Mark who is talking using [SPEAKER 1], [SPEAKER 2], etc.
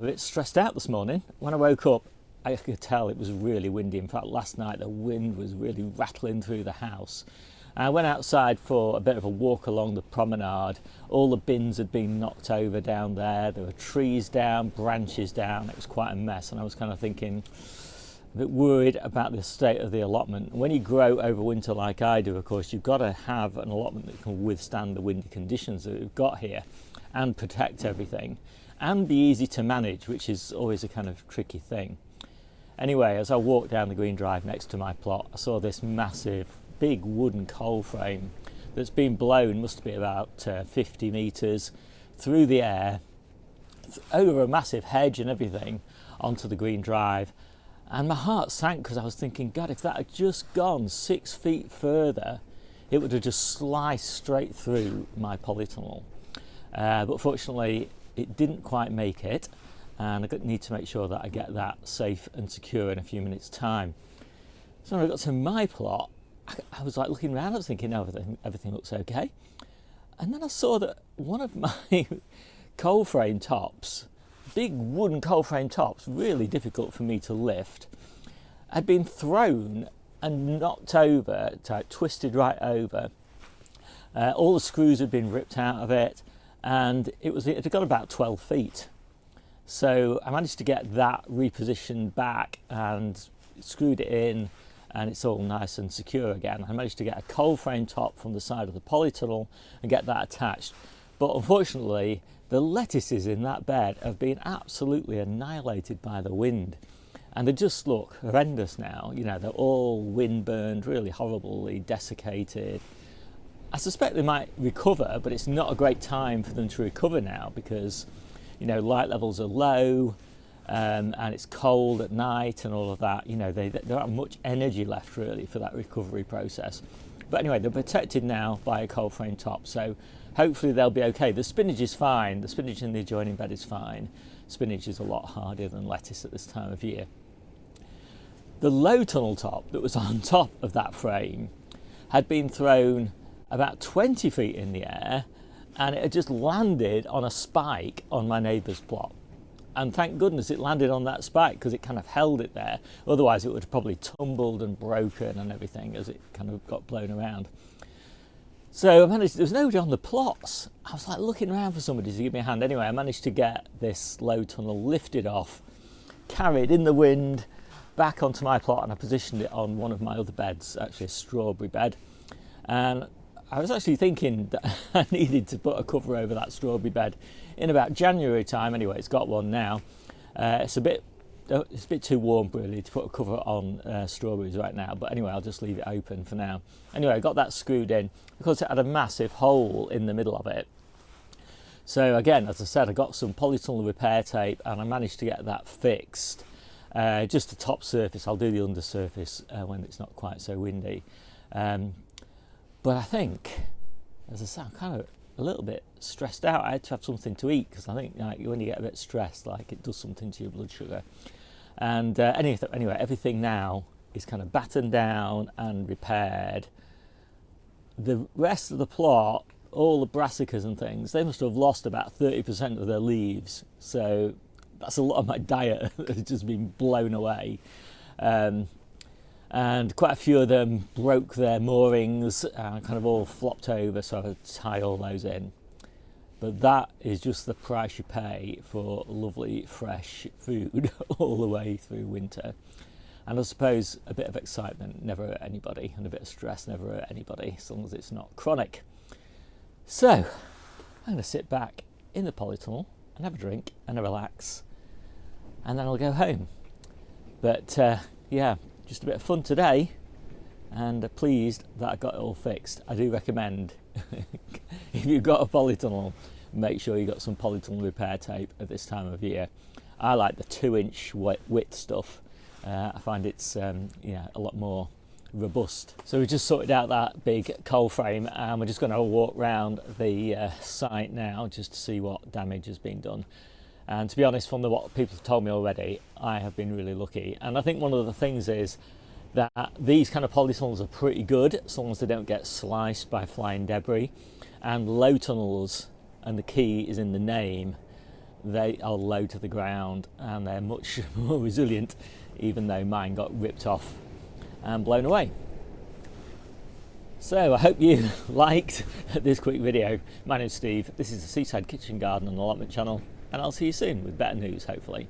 [SPEAKER 1] A bit stressed out this morning. When I woke up, I could tell it was really windy. In fact, last night the wind was really rattling through the house. I went outside for a bit of a walk along the promenade. All the bins had been knocked over down there. There were trees down, branches down. It was quite a mess, and I was kind of thinking, a bit worried about the state of the allotment. When you grow over winter like I do, of course, you've got to have an allotment that can withstand the windy conditions that we've got here and protect everything and be easy to manage, which is always a kind of tricky thing. Anyway, as I walked down the green drive next to my plot, I saw this massive, big wooden coal frame that's been blown, must be about 50 metres through the air, over a massive hedge and everything, onto the green drive. And my heart sank because I was thinking, God, if that had just gone 6 feet further, it would have just sliced straight through my polytunnel. But fortunately, it didn't quite make it, and I need to make sure that I get that safe and secure in a few minutes' time. So when I got to my plot, I was like looking around, I was thinking, no, everything looks okay. And then I saw that one of my coal frame tops, big wooden coal frame tops, really difficult for me to lift, had been thrown and knocked over, twisted right over. All the screws had been ripped out of it, and it had got about 12 feet. So I managed to get that repositioned back and screwed it in, and it's all nice and secure again. I managed to get a coal frame top from the side of the polytunnel and get that attached. But unfortunately, the lettuces in that bed have been absolutely annihilated by the wind, and they just look horrendous now. You know, they're all wind burned, really horribly desiccated. I suspect they might recover, but it's not a great time for them to recover now because, you know, light levels are low, and it's cold at night and all of that. You know, there aren't much energy left really for that recovery process. But anyway, they're protected now by a coal frame top, so hopefully they'll be okay. The spinach is fine. The spinach in the adjoining bed is fine. Spinach is a lot harder than lettuce at this time of year. The low tunnel top that was on top of that frame had been thrown about 20 feet in the air, and it had just landed on a spike on my neighbour's plot. And thank goodness it landed on that spike because it kind of held it there. Otherwise it would have probably tumbled and broken and everything as it kind of got blown around. So there was nobody on the plots. I was like looking around for somebody to give me a hand. Anyway, I managed to get this low tunnel lifted off, carried in the wind back onto my plot, and I positioned it on one of my other beds, actually a strawberry bed. And I was actually thinking that I needed to put a cover over that strawberry bed in about January time. Anyway, it's got one now. It's a bit too warm really to put a cover on strawberries right now, but anyway, I'll just leave it open for now. Anyway, I got that screwed in because it had a massive hole in the middle of it. So again, as I said, I got some polytunnel repair tape and I managed to get that fixed. Just the top surface. I'll do the undersurface when it's not quite so windy. But I think, as I say, I'm kind of a little bit stressed out. I had to have something to eat because I think when you get a bit stressed, like it does something to your blood sugar. And anyway, everything now is kind of battened down and repaired. The rest of the plot, all the brassicas and things, they must have lost about 30% of their leaves. So that's a lot of my diet that has just been blown away. And quite a few of them broke their moorings and kind of all flopped over, so I had to tie all those in. But that is just the price you pay for lovely fresh food all the way through winter. And I suppose a bit of excitement never hurt anybody, and a bit of stress never hurt anybody, as long as it's not chronic. So I'm going to sit back in the polytunnel and have a drink and a relax, and then I'll go home. But yeah, just a bit of fun today, and pleased that I got it all fixed. I do recommend, if you've got a polytunnel, make sure you got some polytunnel repair tape at this time of year. I like the 2-inch width stuff. I find it's a lot more robust. So we just sorted out that big coal frame, and we're just going to walk around the site now just to see what damage has been done. And to be honest, from what people have told me already, I have been really lucky. And I think one of the things is that these kind of polytunnels are pretty good as long as they don't get sliced by flying debris. And low tunnels, and the key is in the name, they are low to the ground and they're much more resilient, even though mine got ripped off and blown away. So I hope you liked this quick video. My name's Steve, this is the Seaside Kitchen Garden and Allotment channel, and I'll see you soon with better news, hopefully.